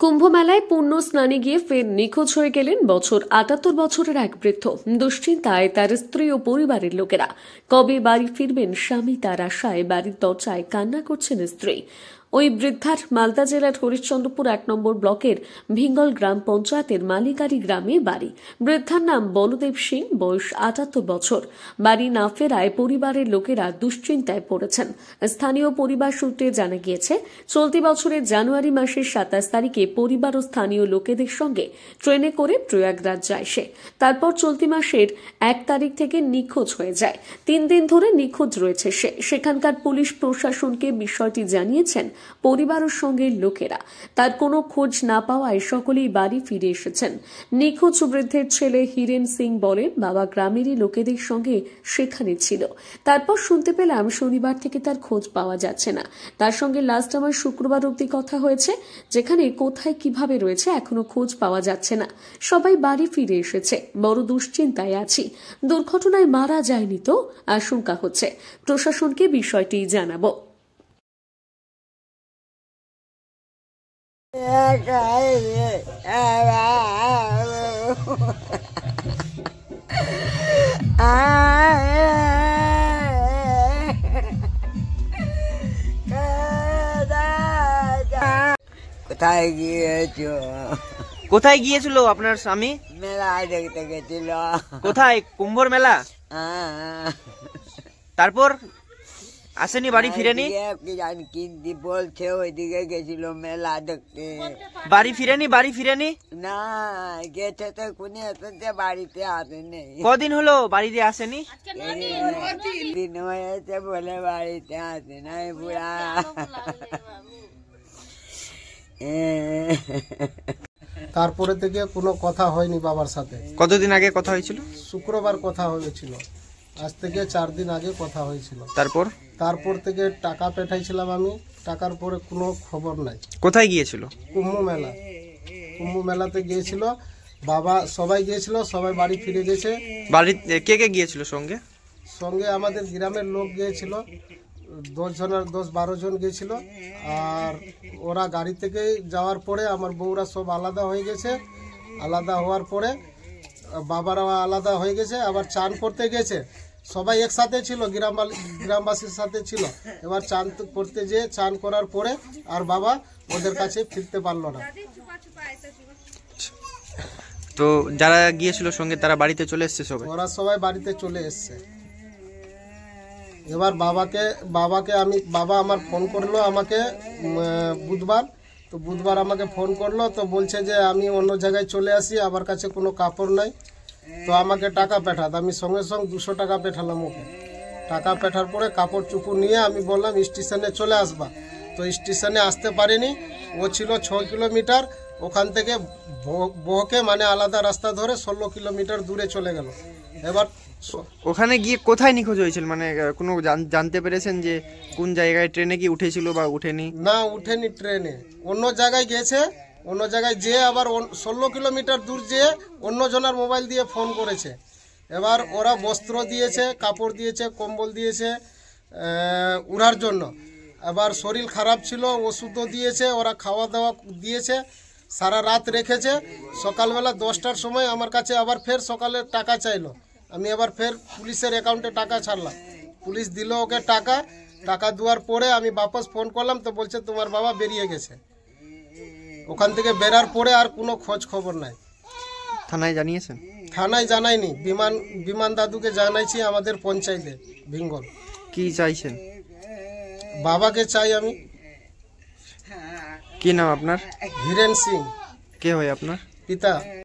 কুম্ভ মেলায় পুণ্য স্নানে গিয়ে ফের নিখোঁজ হয়ে গেলেন ৭৮ বছরের এক বৃদ্ধ। দুশ্চিন্তায় তার স্ত্রী ও পরিবারের লোকেরা। কবে বাড়ি ফিরবেন স্বামী তার আশায় বাড়ির দরজায় কান্না করছেন স্ত্রী। ওই বৃদ্ধার মালদা জেলার হরিশ্চন্দ্রপুর ১ নম্বর ব্লকের ভিঙ্গল গ্রাম পঞ্চায়েতের মালিকারি গ্রামে বাড়ি। বৃদ্ধার নাম বলদেব সিং, বয়স ৭৮ বছর। বাড়ি না ফেরায় পরিবারের লোকেরা দুশ্চিন্তায় পড়েছেন। স্থানীয় পরিবার সূত্রে জানা গিয়েছে, চলতি বছরের জানুয়ারি মাসের ২৭ তারিখে পরিবার ও স্থানীয় লোকেদের সঙ্গে ট্রেনে করে প্রয়াগরাজ যায় সে। তারপর চলতি মাসের ১ তারিখ থেকে নিখোঁজ হয়ে যায়। ৩ দিন ধরে নিখোঁজ রয়েছে সে। সেখানকার পুলিশ প্রশাসনকে বিষয়টি জানিয়েছেন পরিবারের সঙ্গে লোকেরা। তার কোনো খোঁজ না পাওয়ায় সকলেই বাড়ি ফিরে এসেছেন। নিখোঁজ বৃদ্ধের ছেলে হিরেন সিং বলেন, বাবা গ্রামেরই লোকেদের সঙ্গে সেখানে ছিল। তারপর শুনতে পেলাম শনিবার থেকে তার খোঁজ পাওয়া যাচ্ছে না। তার সঙ্গে লাস্ট আমার শুক্রবার অবধি কথা হয়েছে, যেখানে কোথায় কিভাবে রয়েছে এখনো খোঁজ পাওয়া যাচ্ছে না। সবাই বাড়ি ফিরে এসেছে। বড় দুশ্চিন্তায় আছি। দুর্ঘটনায় মারা যায়নি তো, আশঙ্কা হচ্ছে। প্রশাসনকে বিষয়টি জানাবো। কোথায় গিয়েছো? কোথায় গিয়েছিল আপনার স্বামী? মেলা দেখতে গেছিল। কোথায়? কুম্ভর মেলা। তারপর আসেনি, বাড়ি ফিরেনি? কি জানি কি বলছে, ওইদিকে গেছিল মেলা দেখতে। বাড়ি ফিরেনি? না, গেছে তো কোনে এসেছে, বাড়িতে আসেনি। কদিন হলো বাড়িতে আসেনি? দিন হয়েছে বলে বাড়িতে আসে নাই বুড়া। তারপরে থেকে কোনো কথা হয়নি বাবার সাথে। কতদিন আগে কথা হয়েছিল? শুক্রবার কথা হয়েছিল, আজ থেকে 4 দিন আগে কথা হয়েছিল। তারপর থেকে টাকা পাঠাইছিলাম আমি, টাকার পরে কোনো খবর নাই। কোথায় গিয়েছিল? কুম্ভ মেলাতে গিয়েছিল। বাবা সবাই গিয়েছিল, সবাই বাড়ি ফিরে গেছে। বাড়িতে কে কে গিয়েছিল সঙ্গে? সঙ্গে আমাদের গ্রামের লোক গিয়েছিল, 10-12 জন গিয়েছিল। আর ওরা গাড়ি থেকে যাওয়ার পরে আমার বউরা সব আলাদা হয়ে গেছে। আলাদা হওয়ার পরে বাবারাও আলাদা হয়ে গেছে। আবার চান করতে গেছে, সবাই একসাথে ছিল, গ্রামবাসীর সাথে ছিল। এবার চান করতে যেয়ে চান করার পরে আর বাবা ওদের কাছে ফিরতে পারলো না। তো যারা গিয়েছিল সঙ্গে তারা বাড়িতে চলে এসছে? ওরা সবাই বাড়িতে চলে এসছে। এবার বাবা আমার ফোন করলো আমাকে বুধবার। তো বুধবার আমাকে ফোন করলো, তো বলছে যে আমি অন্য জায়গায় চলে আসি, আমার কাছে কোনো কাপড় নাই, তো আমাকে টাকা পাঠাত। আমি সঙ্গে সঙ্গে 200 টাকা পাঠালাম ওকে। টাকা পাঠার পরে কাপড় চুপু নিয়ে আমি বললাম স্টেশনে চলে আসবা। তো স্টেশনে আসতে পারিনি, ও ছিল 6 কিলোমিটার। ওখান থেকে বহকে মানে আলাদা রাস্তা ধরে 16 কিলোমিটার দূরে চলে গেল। এবার ওখানে গিয়ে কোথায় নিখোঁজ হয়েছিল, মানে কোনো জানতে পেরেছেন যে কোন জায়গায়? ট্রেনে কি উঠেছিল বা উঠেনি? না, উঠেনি ট্রেনে, অন্য জায়গায় গেছে। অন্য জায়গায় যেয়ে আবার 16 কিলোমিটার দূর যেয়ে অন্য জনের মোবাইল দিয়ে ফোন করেছে। এবার ওরা বস্ত্র দিয়েছে, কাপড় দিয়েছে, কম্বল দিয়েছে উড়ার জন্য। আবার শরীর খারাপ ছিল, ওষুধও দিয়েছে, ওরা খাওয়া দাওয়া দিয়েছে, সারা রাত রেখেছে। সকালবেলা 10টার সময় আমার কাছে আবার ফের সকালে টাকা চাইলো। আমি আবার ফের পুলিশের অ্যাকাউন্টে টাকা ছাড়লাম। পুলিশ দিল ওকে টাকা দেওয়ার পরে আমি বাপস ফোন করলাম, তো বলছে তোমার বাবা বেরিয়ে গেছে। ওখান থেকে বেরার পরে আর কোনো খোঁজ খবর নাই। থানায় জানিয়েছেন? থানায় জানাইনি, বিমান দাদুকে জানাইছি আমাদের পঞ্চায়েতে ভিঙ্গল। কি চাইছেন? বাবাকে চাই আমি। কি নাম আপনার? হিরেন সিং। কে হয় আপনার? পিতা।